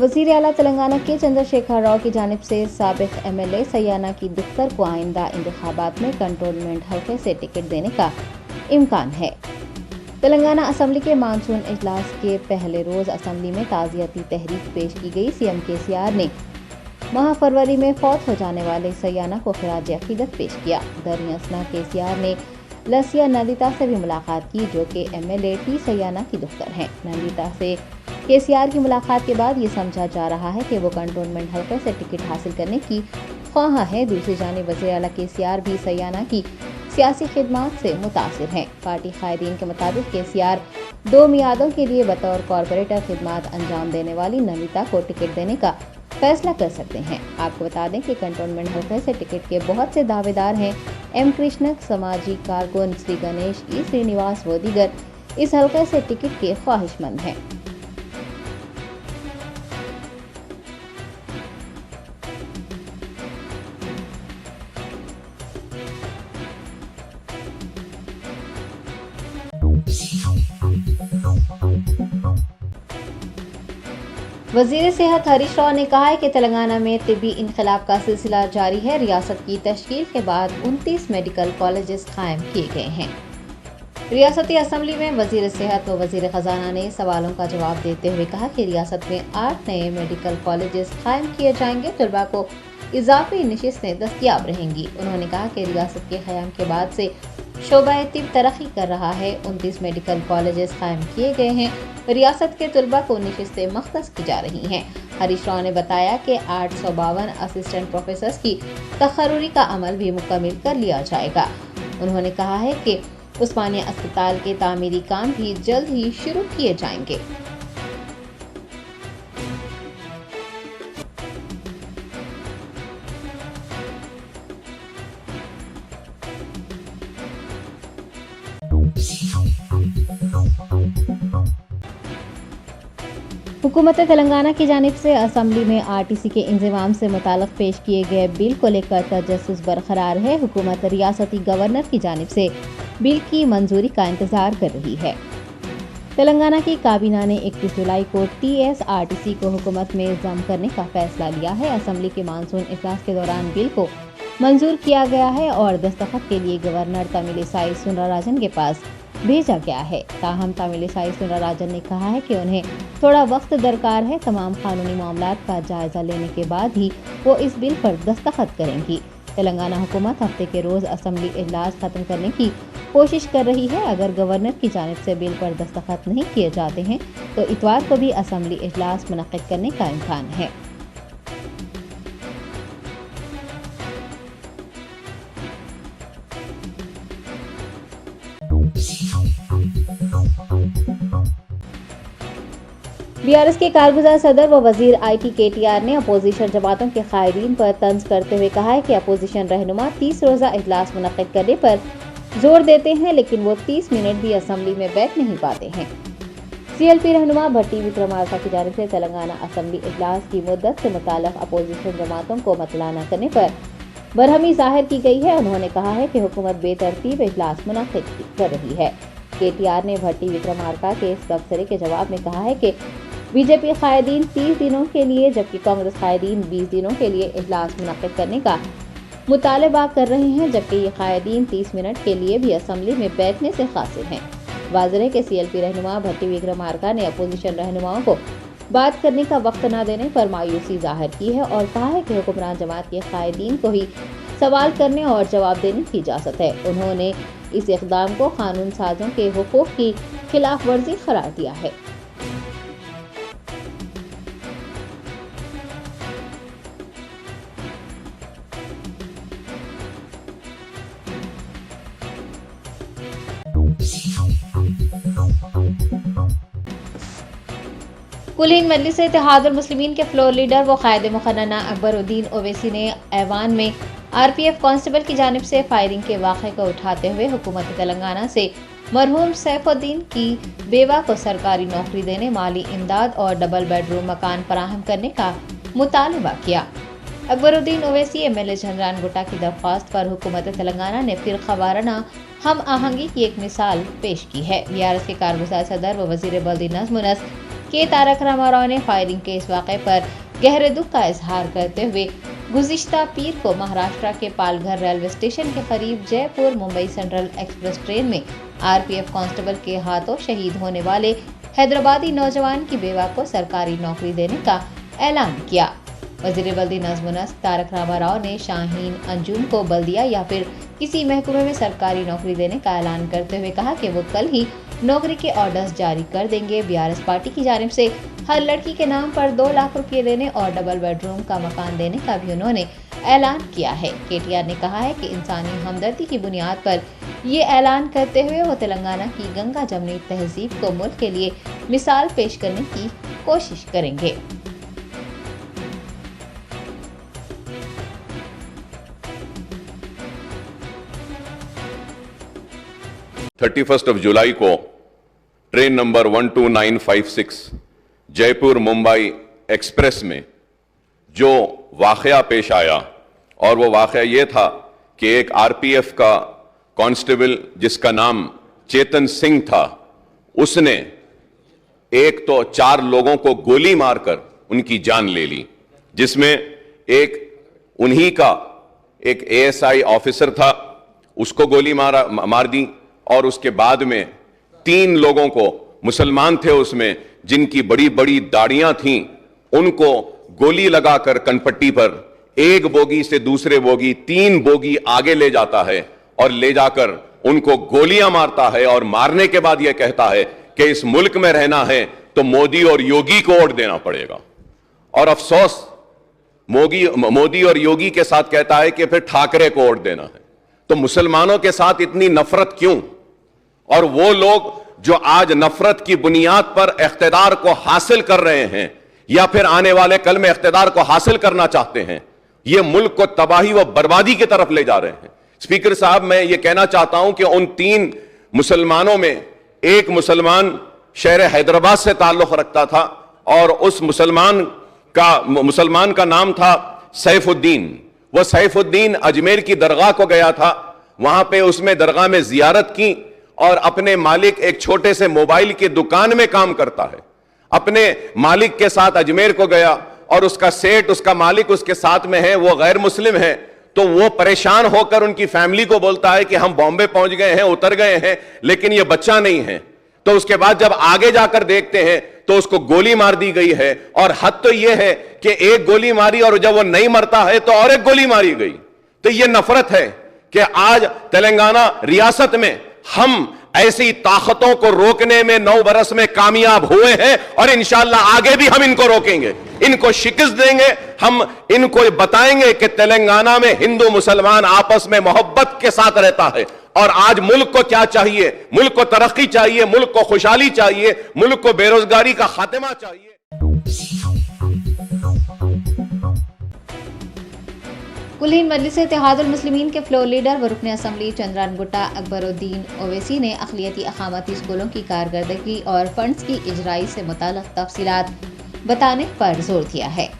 वज़ीर आला तेलंगाना के चंद्रशेखर राव की जानिब से साबिक MLA सयाना की दुख्तर को आइंदा इंतखाबात में कंटोनमेंट हल्के से टिकट देने का इम्कान है। तेलंगाना असम्बली के मानसून इजलास के पहले रोज असम्बली में ताज़ियती तहरीक पेश की गई। CM KCR ने माह फरवरी में फौत हो जाने वाले सयाना को खिराज अकीदत पेश किया। दरियासना KCR ने लसिया नंदिता से भी मुलाकात की, जो कि MLA T सयाना की दुख्तर हैं। नंदिता से KCR की मुलाकात के बाद ये समझा जा रहा है कि वो कंटोनमेंट हल्के से टिकट हासिल करने की ख्वाह है। दूसरी जानिब वज़ीर आला KCR भी सयाना की सियासी खिदमात से मुतासिर हैं। पार्टी कायदीन के मुताबिक KCR 2 मियादों के लिए बतौर कॉरपोरेटर खिदमात अंजाम देने वाली नंदिता को टिकट देने का फैसला कर सकते हैं। आपको बता दें कि कंटोनमेंट हल्के से टिकट के बहुत से दावेदार हैं। M कृष्णक, समाजी कारकुन श्री गणेश, E श्रीनिवास व दीगर इस हल्के से टिकट के ख्वाहिशमंद हैं। वज़ीर सेहत हरीश राव ने कहा है कि तेलंगाना में तिब्बी इनकलाब का सिलसिला जारी है। रियासत की तश्कील के बाद 29 मेडिकल कॉलेजेस कायम किए गए हैं। रियासती असम्बली में वज़ीर सेहत व वज़ीर ख़जाना ने सवालों का जवाब देते हुए कहा कि रियासत में 8 नए मेडिकल कॉलेजेस कायम किए जाएंगे। तलबा को इजाफी नशिस्तें दस्तयाब रहेंगी। उन्होंने कहा कि रियासत के क़याम के बाद से शोबा तिब तरक्की कर रहा है। 29 मेडिकल कॉलेजेस कायम किए गए हैं। रियासत के तलबा को नशिस्तें मख्तस की जा रही हैं। हरीश राव ने बताया कि 852 असिस्टेंट प्रोफेसर्स की तखर्रुरी का अमल भी मुकम्मल कर लिया जाएगा। उन्होंने कहा है कि उस्मानिया अस्पताल के तामीरी काम भी जल्द ही शुरू किए जाएंगे। हुकूमत तेलंगाना की जानिब से असम्बली में RTC के इंतजाम से मुताल्लिक़ पेश किए गए बिल को लेकर तजस्सुस बरकरार है। हुकूमत रियासती गवर्नर की जानिब से बिल की मंजूरी का इंतजार कर रही है। तेलंगाना की काबीना ने 31 जुलाई को TSRTC को हुकूमत में जम करने का फैसला लिया है। असम्बली के मानसून इजलास के दौरान बिल को मंजूर किया गया है और दस्तखत के लिए गवर्नर तमिलिसाई सुंदरराजन के पास भेजा गया है। ताहम तमिलिसाई सुंदरराजन ने कहा है कि उन्हें थोड़ा वक्त दरकार है। तमाम कानूनी मामलात का जायजा लेने के बाद ही वो इस बिल पर दस्तखत करेंगी। तेलंगाना हुकूमत हफ्ते के रोज असम्बली इजलास खत्म करने की कोशिश कर रही है। अगर गवर्नर की जानिब से बिल पर दस्तखत नहीं किए जाते हैं तो इतवार को भी असम्बली इजलास मुनक्किद करने का इम्कान है। BRS के कारगुजार सदर व वजीर IT KTR ने अपोजिशन जमातों के कायदीन पर तंज करते हुए कहा है कि अपोजिशन रहनुमा 30 रोज़ा इजलास मुनक्किद करने पर जोर देते हैं, लेकिन वो 30 मिनट भी असम्बली में बैठ नहीं पाते हैं। CLP रहनुमा भट्टी विक्रमार्का की जानिब से तेलंगाना असम्बली इजलास की मुद्दत से मुताल्लिक़ अपोजिशन जमातों को मतला न करने पर बरहमी जाहिर की गई है। उन्होंने कहा है कि हुकूमत बेतरतीब इजलास मुनक्किद कर रही है। KTR ने भट्टी विक्रमार्का के इस तबसरे के जवाब में कहा है कि BJP कायदीन 30 दिनों के लिए जबकि कांग्रेस कायदीन 20 दिनों के लिए इजलास मुनक्किद करने का मुतालबा कर रहे हैं, जबकि ये कायदीन 30 मिनट के लिए भी असम्बली में बैठने से कासिर हैं। वाज़ेह है कि CLP रहनुमा भट्टी विक्रमार्का ने अपोजिशन रहनुमाओं को बात करने का वक्त न देने पर मायूसी जाहिर की है और कहा है कि हुक्मरान जमात के कायदीन को ही सवाल करने और जवाब देने की इजाज़त है। उन्होंने इस इक़दाम को कानून साजों के हुकूक़ की खिलाफ वर्जी करार दिया है। कुलीन मजलिस इत्तेहादुल मुस्लिमीन के फ्लोर लीडर व कायद मुखन्ना अकबरुद्दीन ओवैसी ने ऐवान में RPF कांस्टेबल की जानिब से फायरिंग के वाक़े को उठाते हुए हुकूमत तेलंगाना से मरहूम सैफुद्दीन की बेवा को सरकारी नौकरी देने, माली इमदाद और डबल बेडरूम मकान फराहम करने का मुतालबा किया। अकबरुद्दीन ओवैसी MLA झंडरान गुट्टा की दरख्वास्त पर हुकूमत तेलंगाना ने फ़िरक़ा वाराना हम आहंगी की एक मिसाल पेश की है। BRS के कारगुजार सदर व वज़ीर बल्दी नज़्म के तारक रामा राव ने फायरिंग के इस वाक़े पर गहरे दुख का इजहार करते हुए गुज़िश्ता पीर को महाराष्ट्र के पालघर रेलवे स्टेशन के करीब Jaipur Mumbai central express train में आरपीएफ कांस्टेबल के हाथों शहीद होने वाले हैदराबादी नौजवान की बेवा को सरकारी नौकरी देने का ऐलान किया। वज़ीर बल्दी नज़्म नस्क तारक रामा राव ने शाहीन अंजुम को बल्दिया या फिर किसी महकमे में सरकारी नौकरी देने का ऐलान करते हुए कहा कि वो कल ही नौकरी के ऑर्डर्स जारी कर देंगे। बीआरएस पार्टी की जानिब से हर लड़की के नाम पर 2 लाख रुपये देने और डबल बेडरूम का मकान देने का भी उन्होंने ऐलान किया है। केटीआर ने कहा है कि इंसानी हमदर्दी की बुनियाद पर ये ऐलान करते हुए वो तेलंगाना की गंगा जमनी तहजीब को मुल्क के लिए मिसाल पेश करने की कोशिश करेंगे। ऑफ जुलाई को train number 12956 Jaipur Mumbai express में जो वाक़या पेश आया, और वो वाक़या ये था कि एक आरपीएफ का कांस्टेबल जिसका नाम चेतन सिंह था, उसने एक तो 4 लोगों को गोली मारकर उनकी जान ले ली, जिसमें एक उन्हीं का एक एएसआई ऑफिसर था, उसको गोली मार दी, और उसके बाद में 3 लोगों को, मुसलमान थे उसमें, जिनकी बड़ी बड़ी दाढ़ियां थीं, उनको गोली लगाकर कनपट्टी पर एक बोगी से दूसरे बोगी 3 बोगी आगे ले जाता है और ले जाकर उनको गोलियां मारता है, और मारने के बाद यह कहता है कि इस मुल्क में रहना है तो मोदी और योगी को वोट देना पड़ेगा। और अफसोस मोदी और योगी के साथ कहता है कि फिर ठाकरे को वोट देना है। तो मुसलमानों के साथ इतनी नफरत क्यों? और वो लोग जो आज नफरत की बुनियाद पर इख्तिदार को हासिल कर रहे हैं या फिर आने वाले कल में इख्तिदार को हासिल करना चाहते हैं, ये मुल्क को तबाही व बर्बादी की तरफ ले जा रहे हैं। स्पीकर साहब, मैं ये कहना चाहता हूं कि उन 3 मुसलमानों में एक मुसलमान शहर हैदराबाद से ताल्लुक रखता था, और उस मुसलमान का नाम था सैफुद्दीन। वह सैफुद्दीन अजमेर की दरगाह को गया था, वहां पे उसमें दरगाह में जियारत की, और अपने मालिक एक छोटे से मोबाइल की दुकान में काम करता है, अपने मालिक के साथ अजमेर को गया, और उसका सेठ, उसका मालिक उसके साथ में है, वो गैर मुस्लिम है। तो वो परेशान होकर उनकी फैमिली को बोलता है कि हम बॉम्बे पहुंच गए हैं, उतर गए हैं, लेकिन ये बच्चा नहीं है। तो उसके बाद जब आगे जाकर देखते हैं तो उसको गोली मार दी गई है, और हद तो यह है कि एक गोली मारी और जब वो नहीं मरता है तो और एक गोली मारी गई। तो ये नफरत है कि आज तेलंगाना रियासत में हम ऐसी ताकतों को रोकने में 9 बरस में कामयाब हुए हैं, और इंशाअल्लाह आगे भी हम इनको रोकेंगे, इनको शिकस्त देंगे। हम इनको बताएंगे कि तेलंगाना में हिंदू मुसलमान आपस में मोहब्बत के साथ रहता है, और आज मुल्क को क्या चाहिए? मुल्क को तरक्की चाहिए, मुल्क को खुशहाली चाहिए, मुल्क को बेरोजगारी का खात्मा चाहिए। कुल हिंद मजलिस इत्तेहादुल मुस्लिमीन के फ्लोर लीडर व रुकन असम्बली चंद्रान गुट्टा अकबरुद्दीन ओवैसी ने अक़लियती अक़ामती स्कूलों की कारकर्दगी और फंड्स की इजराई से मुताल्लिक़ तफसीलात बताने पर जोर दिया है।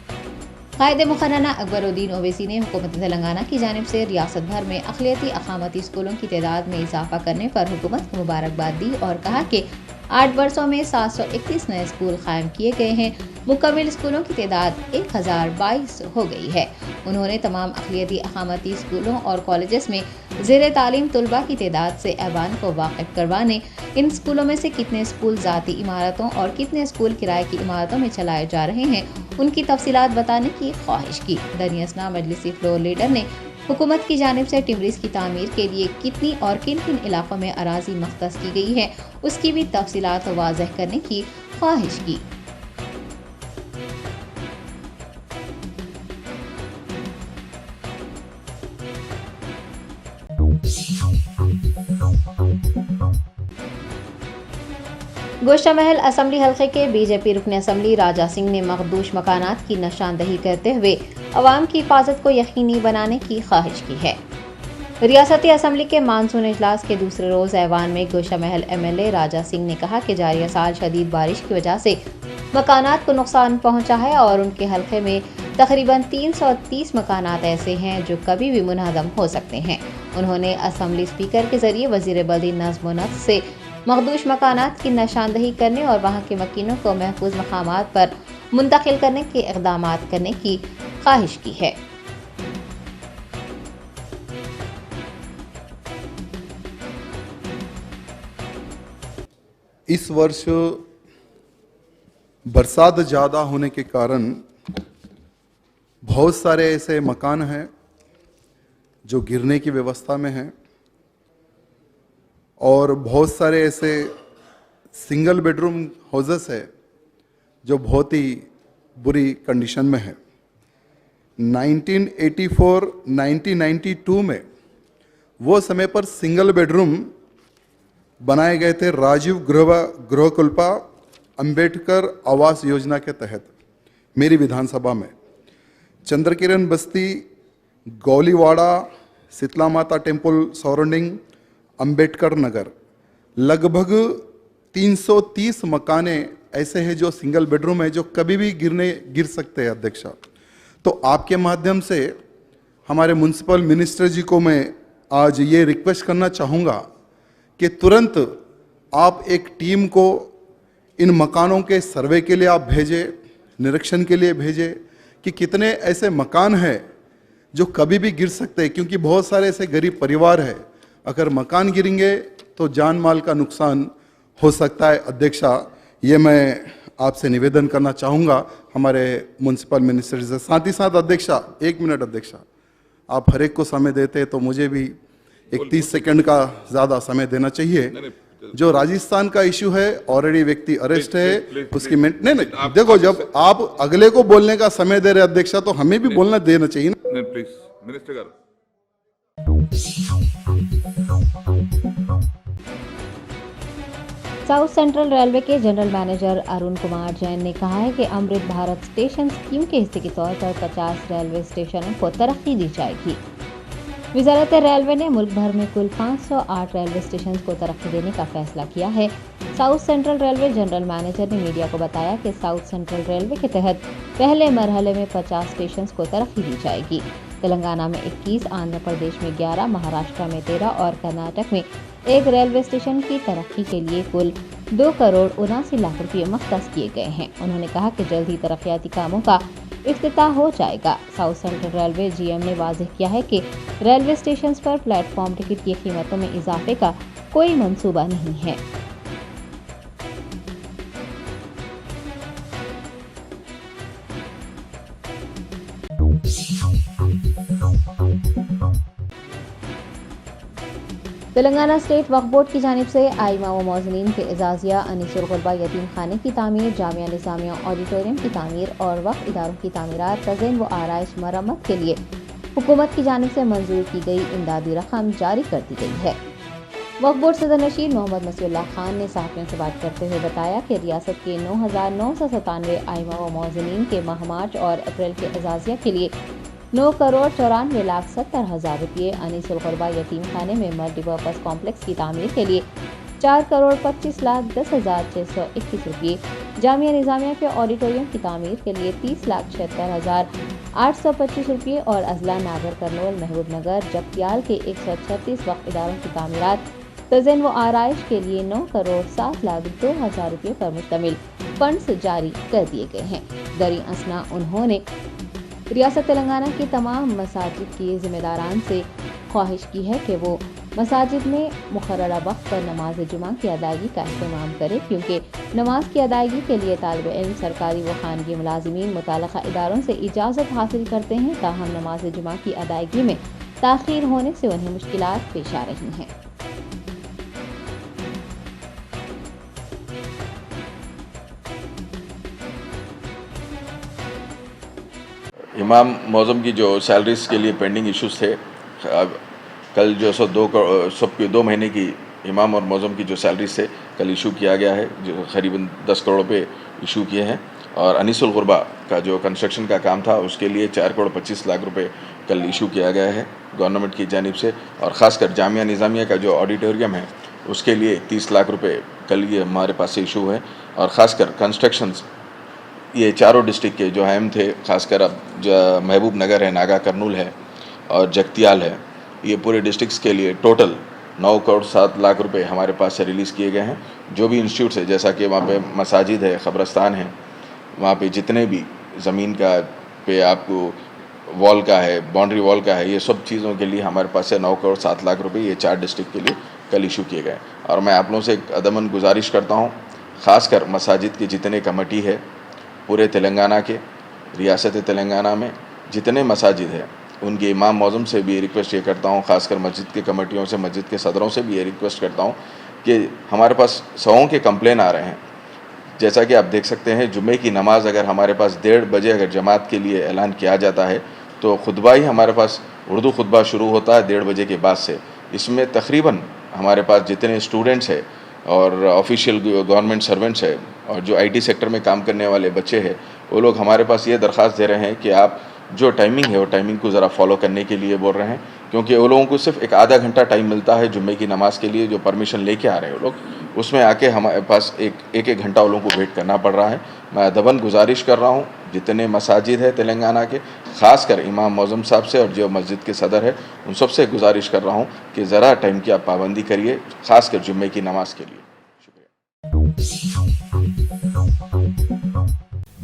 कायदे मुक़र्ररा अकबरुद्दीन ओवैसी ने हुकूमत तेलंगाना की जानिब से रियासत भर में अक़लियती अक़ामती स्कूलों की तादाद में इजाफा करने पर हुकूमत को मुबारकबाद दी और कहा कि 8 वर्षों में 731 नए स्कूल कायम किए गए हैं। मुकम्मल स्कूलों की तादाद 1022 हो गई है। उन्होंने तमाम अक़लियती अक़ामती स्कूलों और कॉलेजेस में ज़ेर तालीम तलबा की तादाद से ऐवान को वाकिफ़ करवाने, इन स्कूलों में से कितने स्कूल ज़ाती इमारतों और कितने स्कूल किराए की इमारतों में चलाए जा रहे हैं, उनकी तफसीलात बताने की ख्वाहिश की। दरअसल मजलिसी फ्लोर लीडर ने हुकूमत की जानिब से टिम्बरीज की तामीर के लिए कितनी और किन किन इलाकों में अराज़ी मख्तस की गई है, उसकी भी तफसीलात वाज़ेह करने की ख्वाहिश की। गोशा महल असम्बली हल्के के बीजेपी रुकन असम्बली राजा सिंह ने मखदूश मकानात की निशानदही करते हुए अवाम की हिफाजत को यकीनी बनाने की ख्वाहिश की है। रियासती असम्बली के मानसून इजलास के दूसरे रोज़ ऐवान में गोशा महल MLA राजा सिंह ने कहा कि जारिया साल शदीद बारिश की वजह से मकानात को नुकसान पहुंचा है और उनके हल्के में तकरीबन 330 मकानात ऐसे हैं जो कभी भी मुनहदम हो सकते हैं। उन्होंने असम्बली स्पीकर के जरिए वज़ीर बल्दी नज़्म नस्क से मखदूश मकानात की निशानदही करने और वहां के मकीनों को महफूज मकामात पर मुंतकिल करने के इक़दामात करने की ख्वाहिश की है। इस वर्ष बरसात ज़्यादा होने के कारण बहुत सारे ऐसे मकान हैं जो गिरने की व्यवस्था में हैं और बहुत सारे ऐसे सिंगल बेडरूम हाउसेस है जो बहुत ही बुरी कंडीशन में है। 1984, 1992 में वो समय पर सिंगल बेडरूम बनाए गए थे राजीव गृहकल्पा अंबेडकर आवास योजना के तहत मेरी विधानसभा में। चंद्रकिरण बस्ती, गौलीवाड़ा, शीतला माता टेम्पल सराउंडिंग, अंबेडकर नगर, लगभग 330 मकाने ऐसे हैं जो सिंगल बेडरूम है जो कभी भी गिर सकते हैं अध्यक्षा। तो आपके माध्यम से हमारे म्युनिसिपल मिनिस्टर जी को मैं आज ये रिक्वेस्ट करना चाहूँगा कि तुरंत आप एक टीम को इन मकानों के सर्वे के लिए आप भेजें, निरीक्षण के लिए भेजें कि कितने ऐसे मकान हैं जो कभी भी गिर सकते हैं, क्योंकि बहुत सारे ऐसे गरीब परिवार हैं, अगर मकान गिरेंगे तो जान माल का नुकसान हो सकता है। अध्यक्षा, ये मैं आपसे निवेदन करना चाहूँगा हमारे म्युनिसिपल मिनिस्टर से। साथ ही साथ अध्यक्षा, 1 मिनट अध्यक्षा, आप हर एक को समय देते तो मुझे भी 30 सेकंड का ज़्यादा समय देना चाहिए। जो राजस्थान का इशू है, ऑलरेडी व्यक्ति अरेस्ट है, उसकी नहीं देखो, जब आप अगले को बोलने का समय दे रहे अध्यक्षा तो हमें भी बोलना देना चाहिए ना। Please minister garu. South central railway के जनरल मैनेजर अरुण कुमार जैन ने कहा है कि अमृत भारत स्टेशन स्कीम के हिस्से के तौर पर 50 रेलवे स्टेशनों को तरक्की दी जाएगी। वजारत रेलवे ने मुल्क भर में कुल 508 रेलवे स्टेशन को तरक्की देने का फैसला किया है। South central railway general manager ने मीडिया को बताया कि साउथ सेंट्रल रेलवे के तहत पहले मरहले में 50 स्टेशन को तरक्की दी जाएगी। तेलंगाना में 21, आंध्र प्रदेश में 11, महाराष्ट्र में 13 और कर्नाटक में 1 रेलवे स्टेशन की तरक्की के लिए कुल 2 करोड़ 79 लाख रुपये मख्तस किए गए हैं। उन्होंने कहा कि जल्द ही तरक्याती कामों का इफ्तिताह हो जाएगा। साउथ सेंट्रल रेलवे जीएम ने वाज़ेह किया है कि रेलवे स्टेशन पर प्लेटफॉर्म टिकट की कीमतों में इजाफे का कोई मंसूबा नहीं है। तेलंगाना स्टेट वक्फ बोर्ड की जानिब से आइमा व मौज़नीन के एजाज़िया, अनीसुल गुरबा यतीम खाने की तामीर, जामिया निज़ामिया ऑडिटोरियम की तामीर और वक्फ इदारों की तामीरात, तज़ीन व आराइश मरम्मत के लिए हुकूमत की जानिब से मंजूर की गई इमदादी रकम जारी कर दी गई है। वक्फ बोर्ड सदर नशीन मोहम्मद मसीउल्लाह खान ने सहाफ़ियों से बात करते हुए बताया कि रियासत के 9,997 आइमा व मौज़नीन के माह मार्च और अप्रैल के एजाज़िया के लिए 9 करोड़ 94,70,000 रुपये, अनीसुल गुरबा यतीम खाने में मल्टीपर्पज़ कॉम्प्लेक्स की तामीर के लिए 4 करोड़ 25,10,621 रुपये, जामिया निज़ामिया के ऑडिटोरियम की तामीर के लिए 30,76,825 रुपये और अजला नागर कर्नूल महबूब नगर जगतियाल के 136 वक्फ इदारों की तामीरात, तज़ीन व आराइश के लिए 9 करोड़ 7,02,000 रुपये पर मुश्तमिल फंड्स जारी कर दिए गए हैं। दरी असना उन्होंने रियासत तेलंगाना की तमाम मसाजिद की ज़िम्मेदारान से ख्वाहिश की है कि वो मसाजिद में मुकर्ररा वक्त पर नमाज जुमा की अदायगी का अहतमाम करें, क्योंकि नमाज की अदायगी के लिए तालिब इल्म, सरकारी व खानगी मुलाजिमीन मुताल्लिक़ा इदारों से इजाज़त हासिल करते हैं। ताहम नमाज जुमा की अदायगी में ताख़ीर होने से उन्हें मुश्किलात पेश आ रही हैं। इमाम मौज़म की जो सैलरीज़ के लिए पेंडिंग इश्यूज़ थे, कल जो 2 महीने की इमाम और मौज़म की जो सैलरीज़ थे कल इशू किया गया है, जो करीबन 10 करोड़ रुपये इशू किए हैं। और अनीसुल गुरबा का जो कंस्ट्रक्शन का काम था उसके लिए 4 करोड़ 25 लाख रुपये कल इशू किया गया है गवर्नमेंट की जानिब से। और ख़ासकर जामिया निज़ामिया का जो ऑडिटोरियम है उसके लिए 30 लाख रुपये कल ये हमारे पास से इशू है। और ख़ासकर कंस्ट्रक्शंस ये चारों डिस्ट्रिक्ट के जो अहम थे, खासकर अब महबूब नगर है, नागा कर्नूल है और जगतियाल है, ये पूरे डिस्ट्रिक्ट्स के लिए टोटल 9 करोड़ 7 लाख रुपए हमारे पास से रिलीज़ किए गए हैं। जो भी इंस्टीट्यूट्स है, जैसा कि वहाँ पे मसाजिद है, क़ब्रस्तान है, वहाँ पे जितने भी ज़मीन का पे आपको वॉल का है, बाउंड्री वॉल का है, ये सब चीज़ों के लिए हमारे पास से 9 करोड़ 7 लाख रुपए ये 4 डिस्ट्रिक्ट के लिए कल इशू किए गए। और मैं आप लोगों से एक अदमन गुजारिश करता हूँ, ख़ासकर मसाजिद के जितने कमेटी है पूरे तेलंगाना के, रियासत तेलंगाना में जितने मसाजिद हैं, उनके इमाम मौज़म से भी ये रिक्वेस्ट ये करता हूँ, ख़ासकर मस्जिद के कमेटियों से, मस्जिद के सदरों से भी ये रिक्वेस्ट करता हूँ कि हमारे पास सौों के कंप्लेन आ रहे हैं। जैसा कि आप देख सकते हैं, जुम्मे की नमाज़ अगर हमारे पास 1:30 बजे अगर जमात के लिए ऐलान किया जाता है तो खुतबा ही हमारे पास उर्दू खुतबा शुरू होता है 1:30 बजे के बाद से। इसमें तकरीबन हमारे पास जितने स्टूडेंट्स हैं और ऑफिशियल गवर्नमेंट सर्वेंट्स है और जो IT सेक्टर में काम करने वाले बच्चे हैं, वो लोग हमारे पास ये दरख्वास्त दे रहे हैं कि आप जो टाइमिंग है वो टाइमिंग को ज़रा फॉलो करने के लिए बोल रहे हैं, क्योंकि वो लोगों को सिर्फ एक आधा घंटा टाइम मिलता है जुम्मे की नमाज़ के लिए। जो परमिशन लेके आ रहे हैं वो लोग, उसमें आके हमारे पास एक घंटा वो लोगों को वेट करना पड़ रहा है। मैं अदबन गुजारिश कर रहा हूँ जितने मसाजिद है तेलंगाना के, ख़ासकर इमाम मौज़म साहब से और जो मस्जिद के सदर है, उन सब से गुजारिश कर रहा हूँ कि ज़रा टाइम की आप पाबंदी करिए, ख़ासकर जुम्मे की नमाज़ के लिए।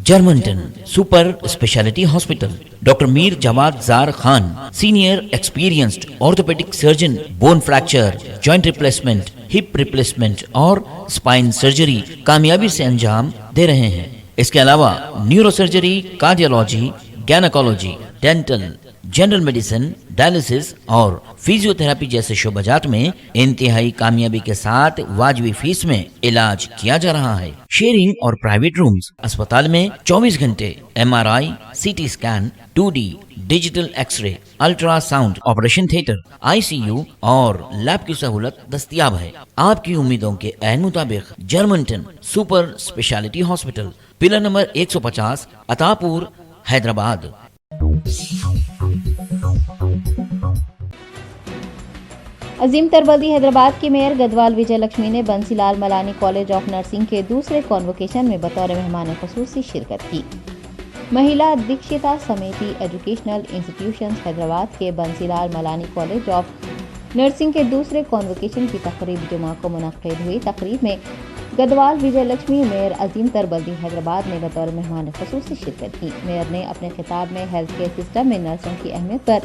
Germanten super speciality hospital, doctor Mir Jawad Zar Khan, senior experienced orthopaedic surgeon, bone fracture, joint replacement, hip replacement और स्पाइन सर्जरी कामयाबी से अंजाम दे रहे हैं। इसके अलावा neuro surgery, cardiology, gynaecology, dental, general medicine, dialysis और फिजियोथेरेपी जैसे शोबाजात में इंतहाई कामयाबी के साथ वाजबी फीस में इलाज किया जा रहा है। शेयरिंग और प्राइवेट रूम्स, अस्पताल में 24 घंटे MRI, CT scan, 2D digital X ray, ultrasound, operation theatre, ICU और लैब की सहूलत दस्तयाब है। आपकी उम्मीदों के ऐन मुताबिक Germanten super speciality hospital, pillar number 150, Attapur, Hyderabad. अजीम तरबल्दी हैदराबाद के मेयर गदवाल विजय लक्ष्मी ने Bansilal Malani college of nursing के दूसरे कॉन्वोकेशन में बतौर मेहमान खुसूसी शिरकत की। महिला दीक्षिता समिति एजुकेशनल इंस्टीट्यूशंस हैदराबाद के Bansilal Malani college of nursing के दूसरे कॉन्वोकेशन की तकरीब जुमा को मुनक्किद हुई। तकरीब में गदवाल विजय लक्ष्मी, मेयर अजीम तरबल्दी हैदराबाद ने बतौर मेहमान खुसूसी शिरकत की। मेयर ने अपने खिताब में हेल्थ केयर सिस्टम में नर्सों की अहमियत पर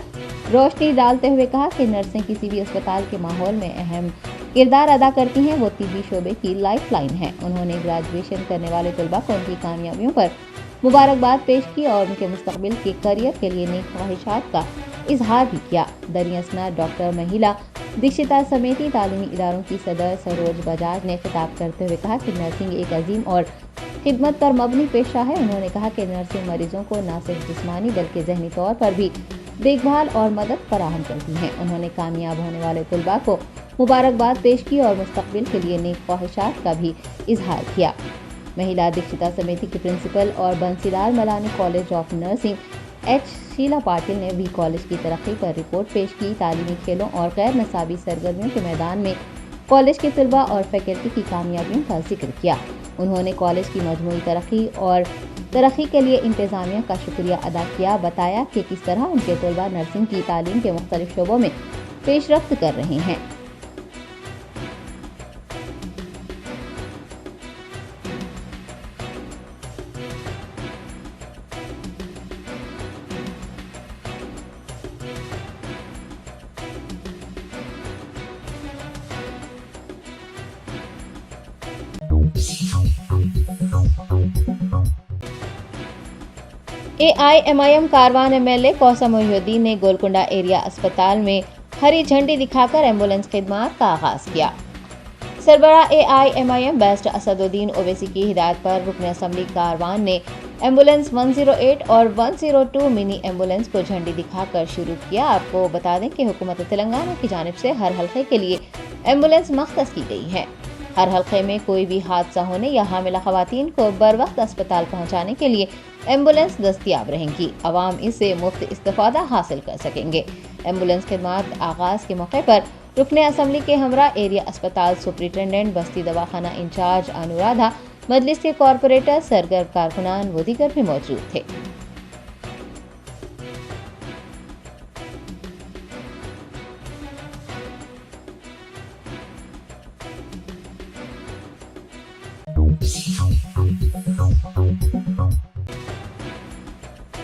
रोशनी डालते हुए कहा कि नर्सें किसी भी अस्पताल के माहौल में अहम किरदार अदा करती हैं, वो तिब्बी शोबे की लाइफ लाइन है। उन्होंने ग्रेजुएशन करने वाले तलबा को उनकी कामयाबियों पर मुबारकबाद पेश की और उनके मुस्तकबिल के करियर के लिए नेक ख्वाहिशात का इजहार भी किया। दरियासना डॉक्टर महिला दीक्षिता समिति तालीमी इदारों की सदर सरोज बजाज ने खिताब करते हुए कहा कि नर्सिंग एक अजीम और खिदमत पर मबनी पेशा है। उन्होंने कहा कि नर्सें मरीजों को न सिर्फ जिस्मानी बल्कि जहनी तौर पर भी देखभाल और मदद फराहम करती हैं। उन्होंने कामयाब होने वाले तलबा को मुबारकबाद पेश की और मुस्तकबिल के लिए नेक ख्वाहिशात का भी इजहार किया। महिला दीक्षिता समिति के प्रिंसिपल और Bansilal Malani college of nursing H. Sheela Patil ने भी कॉलेज की तरक्की पर रिपोर्ट पेश की। तालीमी खेलों और गैर नसाबी सरगर्मियों के मैदान में कॉलेज के तलबा और फैकल्टी की कामयाबियों का जिक्र किया। उन्होंने कॉलेज की मजमूई तरक्की और तरक्की के लिए इंतजामिया का शुक्रिया अदा किया। बताया कि किस तरह उनके तलबा नर्सिंग की तालीम के मुख्तलिफ शोबों में पेशरफ्त कर रहे हैं। AIMIM कारवान MLA कौसा मोहिउद्दीन ने गोलकुंडा एरिया अस्पताल में हरी झंडी दिखाकर एम्बुलेंस खिदमात का आगाज किया। सरबरा AIMIM बेस्ट असदुद्दीन ओवैसी की हिदायत पर रुकन असम्बली कारवान ने एम्बुलेंस 108 और 102 मिनी एम्बुलेंस को झंडी दिखाकर शुरू किया। आपको बता दें कि हुकूमत तेलंगाना की जानिब से हर हल्के के लिए एम्बुलेंस मख्तस की गई है। हर हल्के में कोई भी हादसा होने या हामिला खवातीन को बर वक्त अस्पताल पहुंचाने के लिए एम्बुलेंस दस्तयाब रहेंगी। अवाम इससे मुफ्त इस्तेफादा हासिल कर सकेंगे। एम्बुलेंस खिदमात आगाज के मौके पर रुकने असम्बली के हमरा एरिया अस्पताल सुपरिटेंडेंट, बस्ती दवाखाना इंचार्ज अनुराधा, मजलिस के कॉरपोरेटर, सरगर कारकुनान व दीगर भी मौजूद थे।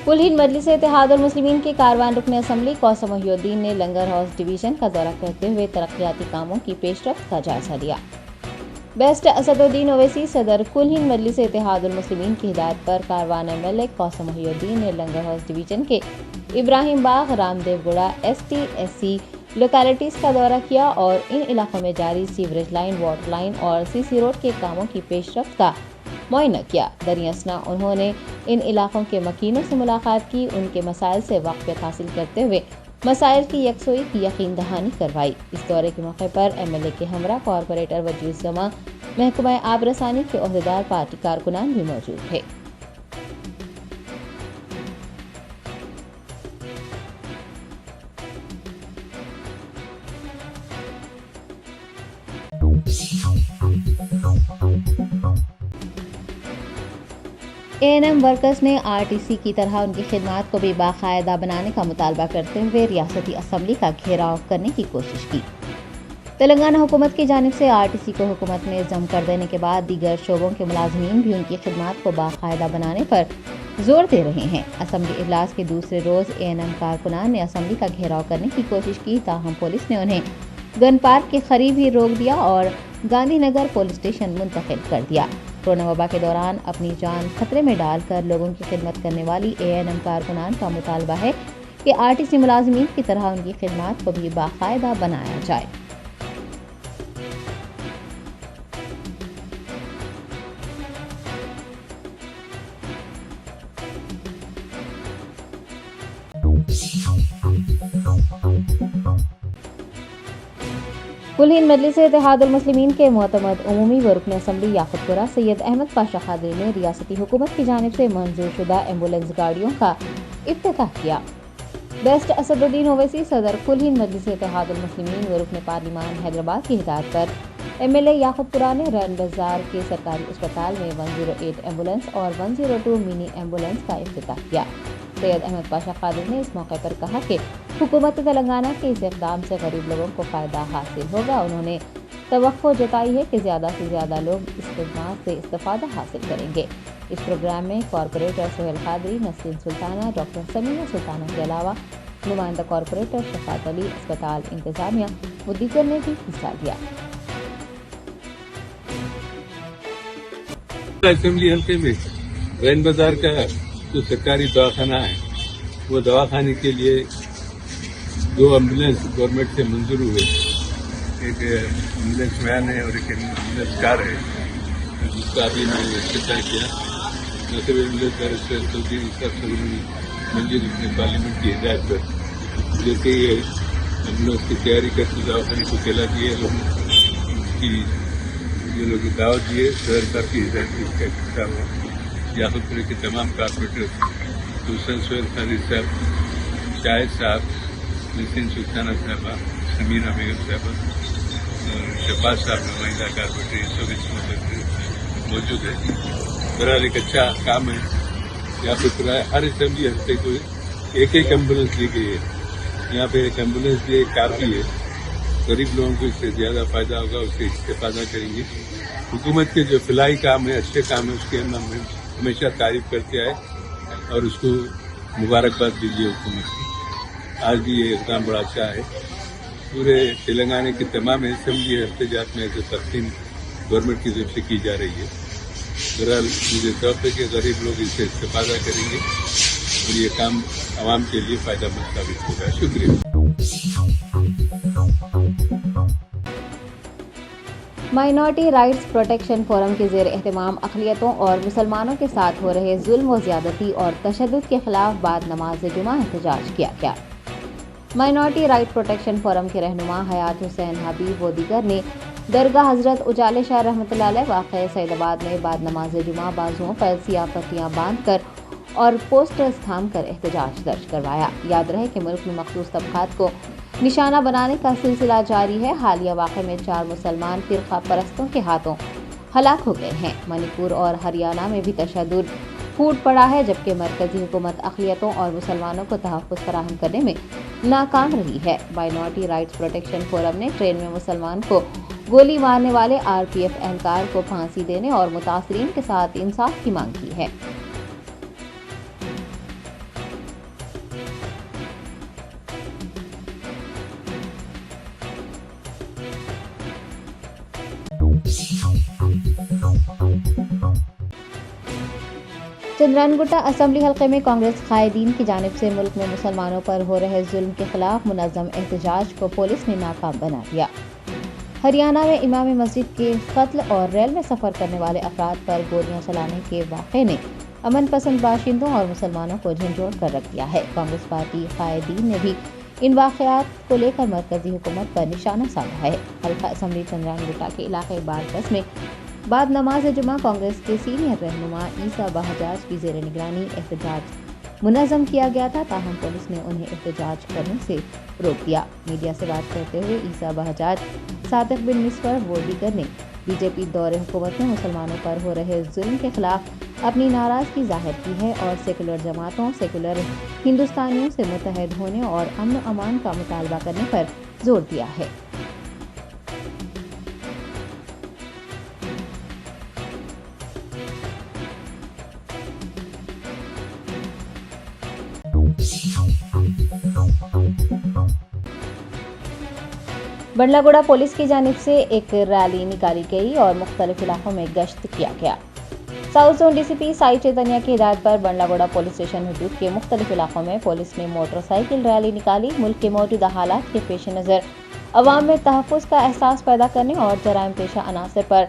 कुल हिंद मजलिस इत्तेहादुल मुस्लिमीन के कारवान रुकन असम्बली कौसम मोहिउद्दीन ने लंगर हाउस डिवीजन का दौरा करते हुए तरक्याती कामों की पेशरफ्त का जायजा लिया। बेस्ट असदुद्दीन ओवैसी सदर कुल हिंद मजलिस इत्तेहादुल मुस्लिमीन की हिदायत पर कारवान एमएलए कौसम मोहिउद्दीन ने लंगर हाउस डिवीजन के इब्राहिम बाग, रामदेवगुड़ा, ST/SC लोकेलिटीज का दौरा किया और इन इलाकों में जारी सीवरेज लाइन, वाटर लाइन और CC रोड के कामों की पेशरफ्त का मुआयना किया। दरियासना उन्होंने इन इलाकों के मकीनों से मुलाकात की, उनके मसाइल से वाक़फ़ियत हासिल करते हुए मसाइल की यकसोई की यकीन दहानी करवाई। इस दौरे के मौके पर MLA के हमरा कॉरपोरेटर वजीर जमा, महकमा आब रसानी के ओहदेदार, पार्टी कारकुनान भी मौजूद थे। ANM वर्कर्स ने RTC की तरह उनकी खिदमात को भी बाकायदा बनाने का मुतालबा करते हुए रियासती असम्बली का घेराव करने की कोशिश की। तेलंगाना हुकूमत की जानिब से RTC को हुकूमत में जम कर देने के बाद दीगर शोबों के मुलाजमीन भी उनकी खिदमात को बाकायदा बनाने पर जोर दे रहे हैं। असम्बली इजलास के दूसरे रोज़ ANM कारकुनान ने असम्बली का घेराव करने की कोशिश की, ताहम पुलिस ने उन्हें गन पार्क के करीब ही रोक दिया और गांधी नगर पुलिस स्टेशन मुंतकिल कर दिया। कोरोना वबा के दौरान अपनी जान खतरे में डालकर लोगों की खिदमत करने वाली ANM कारकुनान का मुतालबा है कि RTC मुलाजमीन की तरह उनकी खिदमत को भी बाकायदा बनाया जाए। कुल हिंद मजलिस इत्तेहादुल मुस्लिमीन के मोतमद उमूमी व रुकन असम्बली याकुतपुरा सैयद अहमद पाशा कादरी ने रियासती हुकूमत की जानिब से मंजूर शुदा एम्बुलेंस गाड़ियों का इफ्तिताह किया। बेस्ट असदुद्दीन ओवैसी सदर कुल हिंद मजलिस इत्तेहादुल मुस्लिमीन व रुकन पार्लिमान हैदराबाद की हिदायत पर MLA याकुतपुरा ने रन बाजार के सरकारी अस्पताल में 108 एम्बुलेंस और 102 मिनी एम्बुलेंस का इफ्तिताह किया। सैयद अहमद पाशा कादरी ने इस मौके पर कहा कि हुकूमत तेलंगाना के इस इक़दाम से गरीब लोगों को फ़ायदा हासिल होगा। उन्होंने तवक्को जताई है कि ज़्यादा से ज़्यादा लोग इस खिदमत से इस्तेफ़ादा हासिल करेंगे। इस प्रोग्राम में कॉरपोरेटर सोहेल कादरी, नसरीन सुल्ताना, डॉक्टर समीना सुल्ताना के अलावा नुमाइंदा कॉरपोरेटर शफात अली, अस्पताल इंतज़ामिया व दीगर ने भी हिस्सा लिया। असेंबली हल्के में रैन बाजार का जो सरकारी दवाखाना है, वो दवाखाने के लिए 2 एम्बुलेंस गवर्नमेंट से मंजूर हुए। एक एम्बुलेंस वैन है और एक एम्बुलेंस कार है, जिसका अभी मैंने इफ्तिताह किया। दूसरे एम्बुलेंस कार मंजूरी अपने पार्लियामेंट की हिदायत पर, जैसे ये एम्बुलेंस की तैयारी करके दवाखाने को फैला दिए की ये लोग दावत दिए, सरकार की हिदायत से इसका इफ्तिताह हुआ। याकुतपुर के तमाम कारपोरेटर हुसैन सोहेल कादरी साहब, शाहिद साहब, नसरीन सुल्ताना साहबा, समीना बेगम साहबा और शफात साहब नुमाइंदा कारपोरेटर, ये सब इसमें मौजूद है। बहरहाल एक अच्छा काम है। याकुतपुर हर असेंबली हफ्ते को एक एम्बुलेंस ली गई है। यहाँ पे एक एम्बुलेंस लिए काफ़ी है। गरीब लोगों को इससे ज़्यादा फायदा होगा, उससे इस्तेफादा करेंगे। हुकूमत के जो फिलाई काम है, अच्छे काम है, उसके हम हमेशा तारीफ करते आए और उसको मुबारकबाद दीजिए हुकूमत की। आज भी ये इक़दाम बड़ा अच्छा है। पूरे तेलंगाना के तमाम असेंबली हफ्तेजात में ऐसे तकसीम गवर्नमेंट की तरफ से की जा रही है। बहरहाल मुझे तौर पे कि गरीब लोग इससे इस्तेफादा करेंगे और ये काम आवाम के लिए फ़ायदेमंद साबित होगा। शुक्रिया। माइनॉरिटी राइट्स प्रोटेक्शन फोरम के ज़ेर एहतमाम अक़लियतों और मुसलमानों के साथ हो रहे जुल्म व ज़्यादती और तशद्दुद के खिलाफ बाद नमाज जुमा एहतजाज किया गया। माइनॉरिटी राइट प्रोटेक्शन फोरम के रहनुमा हयात हुसैन हबीब व दीगर ने दरगाह हज़रत उजाले शाह रहमतुल्लाह अलैह वाक़े सैदाबाद में बाद नमाज जुमा बाजुओं पर सियाह पट्टियाँ बांध कर और पोस्टर्स थाम कर एहतजाज दर्ज करवाया। याद रहे कि मुल्क में मखसूस तबक़ात को निशाना बनाने का सिलसिला जारी है। हालिया वाक़े में 4 मुसलमान फ़िरक़ा परस्तों के हाथों हलाक हो गए हैं। मणिपुर और हरियाणा में भी तशद्दुद फूट पड़ा है, जबकि मरकज़ी हुकूमत अक़लियतों और मुसलमानों को तहफ़्फ़ुज़ फराहम करने में नाकाम रही है। माइनॉरिटी राइट्स प्रोटेक्शन फोरम ने ट्रेन में मुसलमान को گولی مارنے والے RPF اہلکار کو پھانسی دینے اور متاثرین کے ساتھ انصاف کی مانگ کی ہے۔ چندران گٹا اسمبلی حلقے میں کانگریس قائدین کی جانب سے ملک میں مسلمانوں پر ہو رہے ظلم کے خلاف منظم احتجاج کو پولیس نے ناکام بنا دیا۔ ہریانہ میں امام مسجد کے قتل اور ریل میں سفر کرنے والے افراد پر گولیاں چلانے کے واقعے نے امن پسند باشندوں اور مسلمانوں کو جھنجھوڑ کر رکھ دیا ہے۔ کانگریس پارٹی قائدین نے بھی ان واقعات کو لے کر مرکزی حکومت پر نشانہ سادھا ہے۔ حلقہ اسمبلی چندران گٹا کے علاقے بارکس میں بعد نماز جمعہ کانگریس کے سینئر رہنما عیسیٰ بہجاج کی زیر نگرانی احتجاج منظم کیا گیا تھا، تاہم پولیس نے انہیں احتجاج کرنے سے روک دیا۔ میڈیا سے بات کرتے ہوئے عیسیٰ بہجاج، صادق بن مسفر و دیگر نے BJP دور حکومت میں مسلمانوں پر ہو رہے ظلم کے خلاف اپنی ناراضگی ظاہر کی ہے اور سیکولر جماعتوں، سیکولر ہندوستانیوں سے متحد ہونے اور امن و امان کا مطالبہ کرنے پر زور دیا ہے۔ بنڈلا گوڑا پولیس کی جانب سے ایک ریلی نکالی گئی اور مختلف علاقوں میں گشت کیا گیا۔ ساؤتھ زون DCP سائی چیتنیا کی ہدایت پر بنڈلا گوڑا پولیس اسٹیشن حدود کے مختلف علاقوں میں پولیس نے موٹر سائیکل ریلی نکالی۔ ملک کے موجودہ حالات کے پیش نظر عوام میں تحفظ کا احساس پیدا کرنے اور جرائم پیشہ عناصر پر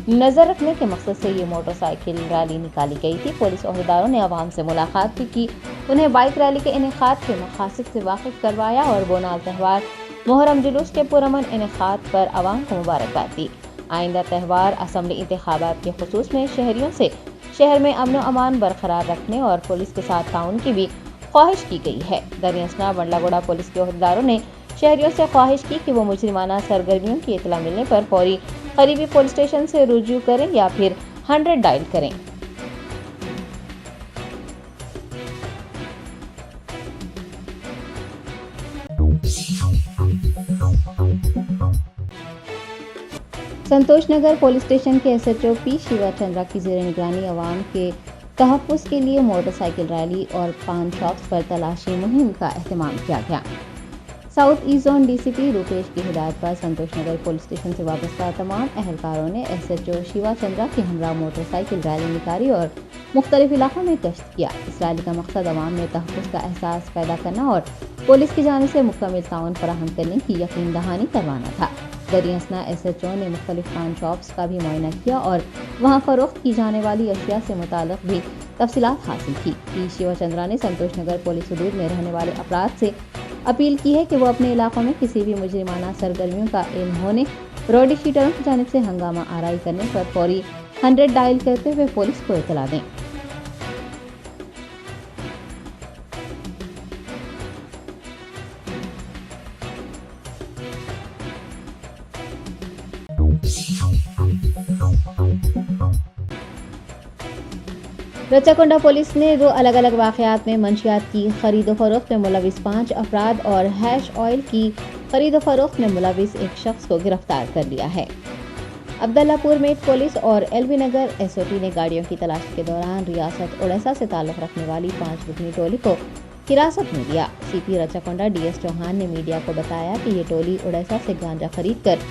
نظر رکھنے کے مقصد سے یہ موٹر سائیکل ریلی نکالی گئی تھی۔ پولیس عہدیداروں نے عوام سے ملاقات بھی کی، انہیں بائک ریلی کے انعقاد کے مقاصد سے واقف کروایا اور بونال تہوار محرم جلوس کے پرامن انعقاد پر عوام کو مبارکباد دی۔ آئندہ تہوار اسمبلی انتخابات کے خصوص میں شہریوں سے شہر میں امن و امان برقرار رکھنے اور پولیس کے ساتھ تعاون کی بھی خواہش کی گئی ہے۔ دریں اثنا بنڈلا گوڑا پولیس کے عہدیداروں نے شہریوں سے خواہش کی کہ وہ مجرمانہ سرگرمیوں کی اطلاع ملنے پر فوری قریبی پولیس اسٹیشن سے رجوع کریں یا پھر 100 ڈائل کریں۔ سنتوش نگر پولیس اسٹیشن کے SHO P شیوا چندرا کی زیر نگرانی عوام کے تحفظ کے لیے موٹر سائیکل ریلی اور پان شاپس پر تلاشی مہم کا اہتمام کیا گیا۔ South asset zone DCP Rupesh کی ہدایت پر سنتوش نگر پولیس اسٹیشن سے وابستہ تمام اہلکاروں نے SHO شیوا چندرا کے ہمراہ موٹر سائیکل ریلی نکالی اور مختلف علاقوں میں گشت کیا۔ اس ریلی کا مقصد عوام میں تحفظ کا احساس پیدا کرنا اور پولیس کی جانب سے مکمل تعاون فراہم کرنے کی یقین دہانی کروانا تھا۔ دریں اثنا SHO نے مختلف پان شاپس کا بھی معائنہ کیا اور وہاں فروخت کی جانے والی اشیاء سے متعلق بھی تفصیلات حاصل کی۔ شیوا چندرا نے سنتوش نگر پولیس حدود میں رہنے والے افراد سے اپیل کی ہے کہ وہ اپنے علاقوں میں کسی بھی مجرمانہ سرگرمیوں کا علم ہونے، روڈی شیٹروں کی جانب سے ہنگامہ آرائی کرنے پر فوری 100 ڈائل کرتے ہوئے پولیس کو اطلاع دیں۔ رچاکنڈا پولیس نے 2 الگ الگ واقعات میں منشیات کی خرید و فروخت میں ملوث 5 افراد اور ہیش آئل کی خرید و فروخت میں ملوث ایک شخص کو گرفتار کر لیا ہے۔ عبداللہ پور میٹ پولیس اور LB نگر SOT نے گاڑیوں کی تلاشی کے دوران ریاست اڑیسہ سے تعلق رکھنے والی 5 رکنی ٹولی کو حراست میں لیا۔ CP رچاکنڈا DS چوہان نے میڈیا کو بتایا کہ یہ ٹولی اڑیسہ سے گانجا خرید کر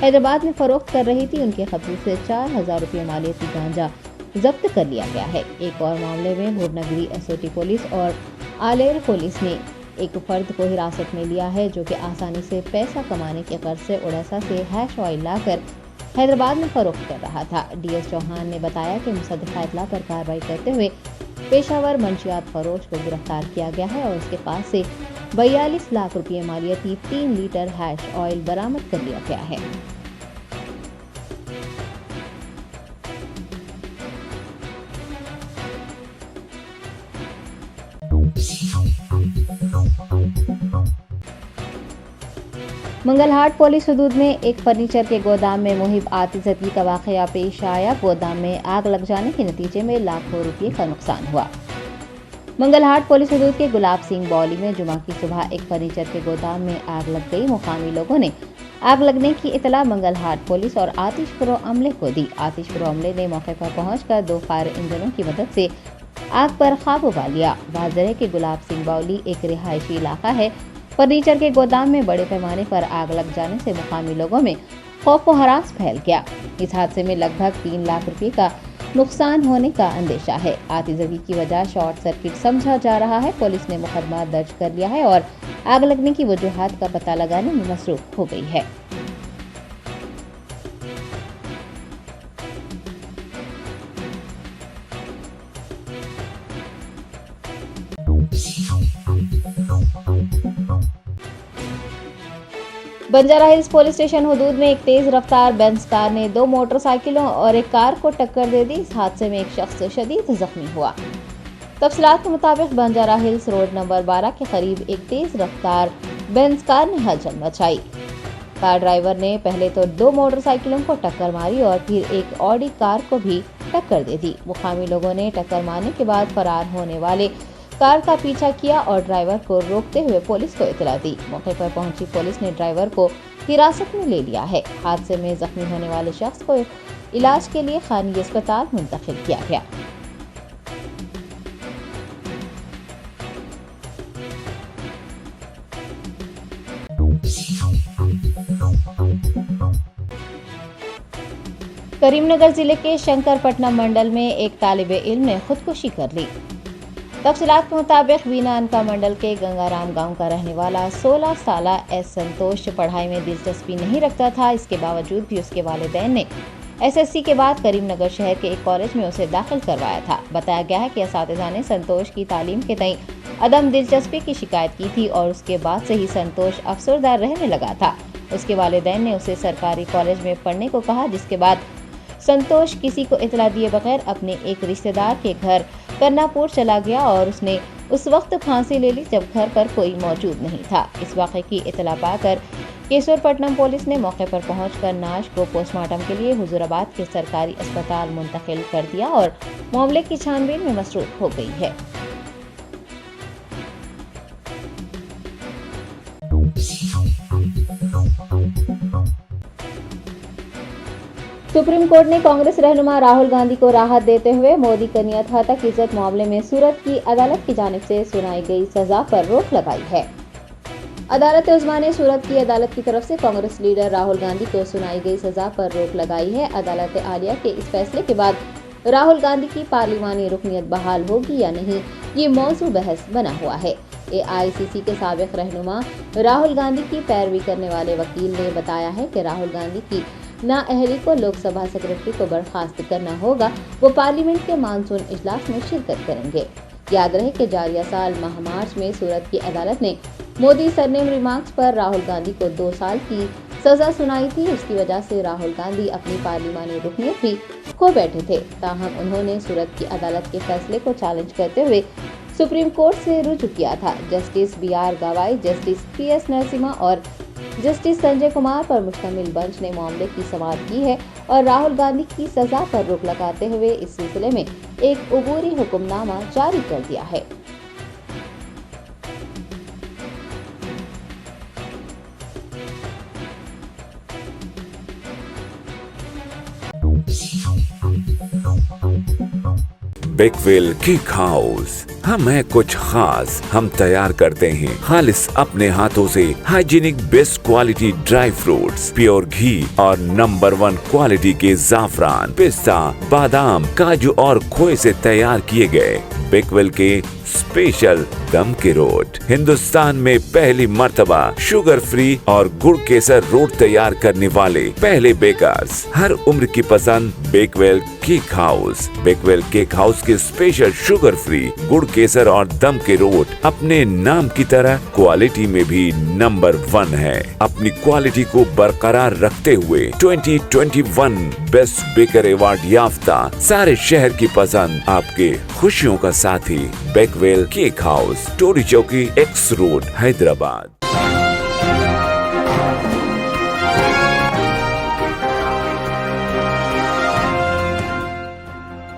حیدرآباد میں فروخت کر رہی تھی۔ ان کے قبضے سے 4000 روپے مالیتی گانجا ضبط کر لیا گیا ہے۔ ایک اور معاملے میں بھوبنگری SOT پولیس اور آلیر پولیس نے ایک فرد کو حراست میں لیا ہے جو کہ آسانی سے پیسہ کمانے کے غرض سے اڑیسہ سے ہیش آئل لا کر حیدرآباد میں فروخت کر رہا تھا۔ DS چوہان نے بتایا کہ مصدقہ اطلاع پر کارروائی کرتے ہوئے پیشہ ور منشیات فروش کو گرفتار کیا گیا ہے اور اس کے پاس سے 42 لاکھ روپے مالیتی 3 لیٹر ہیش آئل برآمد کر لیا گیا ہے۔ منگل ہاٹ پولیس حدود میں ایک فرنیچر کے گودام میں مہب آتی زدگی کا واقعہ پیش آیا۔ گودام میں آگ لگ جانے کے نتیجے میں لاکھوں روپے کا نقصان ہوا۔ منگل ہاٹ پولیس حدود کے گلاب سنگھ بولی میں جمعہ کی صبح ایک فرنیچر کے گودام میں آگ لگ گئی۔ مقامی لوگوں نے आग लगने की इतला मंगलहाट पुलिस और आतिशफरो अमले को दी। आतिशफरो अमले ने मौके पर पहुंचकर 2 फायर इंजनों की मदद से आग पर काबू पा लिया। वाज़ेह है कि गुलाब सिंह बाउली एक रिहायशी इलाका है। फर्नीचर के गोदाम में बड़े पैमाने पर आग लग जाने से मुकामी लोगों में खौफ व हरास फैल गया। इस हादसे में लगभग 3 लाख रुपए का नुकसान होने का अंदेशा है। आतिशबाजी की वजह शॉर्ट सर्किट समझा जा रहा है। पुलिस ने मुकदमा दर्ज कर लिया है और आग लगने की वजूहात का पता लगाने में मसरूफ हो गई है। बंजारा हिल्स पुलिस स्टेशन हदूद में एक तेज रफ्तार बेंज कार ने 2 मोटरसाइकिलों और एक कार को टक्कर दे दी। इस हादसे में एक शख्स शदीद जख्मी हुआ। तफसीलात के मुताबिक बंजारा हिल्स रोड नंबर 12 के करीब एक तेज रफ्तार बेंज कार ने हलचल मचाई। कार ड्राइवर ने पहले तो 2 मोटरसाइकिलों को टक्कर मारी और फिर एक ऑडी कार को भी टक्कर दे दी। मुकामी लोगों ने टक्कर मारने के बाद फरार होने वाले कार का पीछा किया और ड्राइवर को रोकते हुए पुलिस को इतला दी। मौके पर पहुंची पुलिस ने ड्राइवर को हिरासत में ले लिया है। हादसे में जख्मी होने वाले शख्स को इलाज के लिए खानी अस्पताल मुंतकिल किया गया। करीमनगर जिले के शंकरपट्टनम मंडल में एक तालिबे इल्म ने खुदकुशी कर ली। तफसीलात के मुताबिक बीना अनका मंडल के गंगाराम गांव का रहने वाला 16 साला एस संतोष पढ़ाई में दिलचस्पी नहीं रखता था। इसके बावजूद भी उसके वालिदैन ने एसएससी के बाद करीमनगर शहर के एक कॉलेज में उसे दाखिल करवाया था। बताया गया है कि असातिज़ा ने संतोष की तालीम के तई अदम दिलचस्पी की शिकायत की थी और उसके बाद से ही संतोष अफसरदार रहने लगा था। उसके वालिदैन ने उसे सरकारी कॉलेज में पढ़ने को कहा, जिसके बाद संतोष किसी को इतला दिए बगैर अपने एक रिश्तेदार के घर करनापुर चला गया और उसने उस वक्त फांसी ले ली जब घर पर कोई मौजूद नहीं था। इस वाक़े की इतला पाकर केसरपट्टनम पुलिस ने मौके पर पहुंचकर नाश को पोस्टमार्टम के लिए हुजूराबाद के सरकारी अस्पताल मुंतकिल कर दिया और मामले की छानबीन में मसरूफ हो गई है। सुप्रीम कोर्ट ने कांग्रेस रहनुमा राहुल गांधी को राहत देते हुए मोदी कनियत हत्या की इज्जत मामले में सूरत की अदालत की जानिब से सुनाई गई सजा पर रोक लगाई है। अदालत उज़्मा ने सूरत की अदालत की तरफ से कांग्रेस लीडर राहुल गांधी को सुनाई गई सजा पर रोक लगाई है। अदालत आलिया के इस फैसले के बाद राहुल गांधी की पार्लिमानी रुकनियत बहाल होगी या नहीं, ये मौजू बहस बना हुआ है। एआईसीसी के साबिक रहनुमा राहुल गांधी की पैरवी करने वाले वकील ने बताया है कि राहुल गांधी की नाअहली को लोकसभा सेक्रेटरी को बर्खास्त करना होगा। वो पार्लियामेंट के मानसून इजलास में शिरकत करेंगे। याद रहे कि जारिया साल माह मार्च में सूरत की अदालत ने मोदी सरनेम रिमार्क्स पर राहुल गांधी को 2 साल की सजा सुनाई थी। उसकी वजह से राहुल गांधी अपनी पार्लिमानी रुकनियत भी खो बैठे थे। ताहम उन्होंने सूरत की अदालत के फैसले को चैलेंज करते हुए सुप्रीम कोर्ट से रुजू किया था। जस्टिस BR गवाई, जस्टिस PS नरसिम्हा और जस्टिस संजय कुमार पर मुश्तमिल बेंच ने मामले की समाअत की है और राहुल गांधी की सजा पर रोक लगाते हुए इस सिलसिले में एक उबूरी हुक्मनामा जारी कर दिया है। बेकवेल केक हाउस, हम है कुछ खास। हम तैयार करते हैं खालिस अपने हाथों से hygienic best quality dry fruits, pure ghee और नंबर 1 क्वालिटी के जाफरान, पिस्ता, बादाम, काजू और खोए से तैयार किए गए बेकवेल के स्पेशल दम के रोट। हिंदुस्तान में पहली मर्तबा शुगर फ्री और गुड़ केसर रोट तैयार करने वाले पहले बेकर्स। हर उम्र की पसंद Bakewell cake house. Bakewell cake house के स्पेशल शुगर फ्री, गुड़ केसर और दम के रोट अपने नाम की तरह क्वालिटी में भी नंबर 1 है। अपनी क्वालिटी को बरकरार रखते हुए 2021 बेस्ट बेकर अवार्ड याफ्ता सारे शहर की पसंद, आपके खुशियों का साथी बेकवेल केक हाउस, टोरी चौकी, X रोड, हैदराबाद।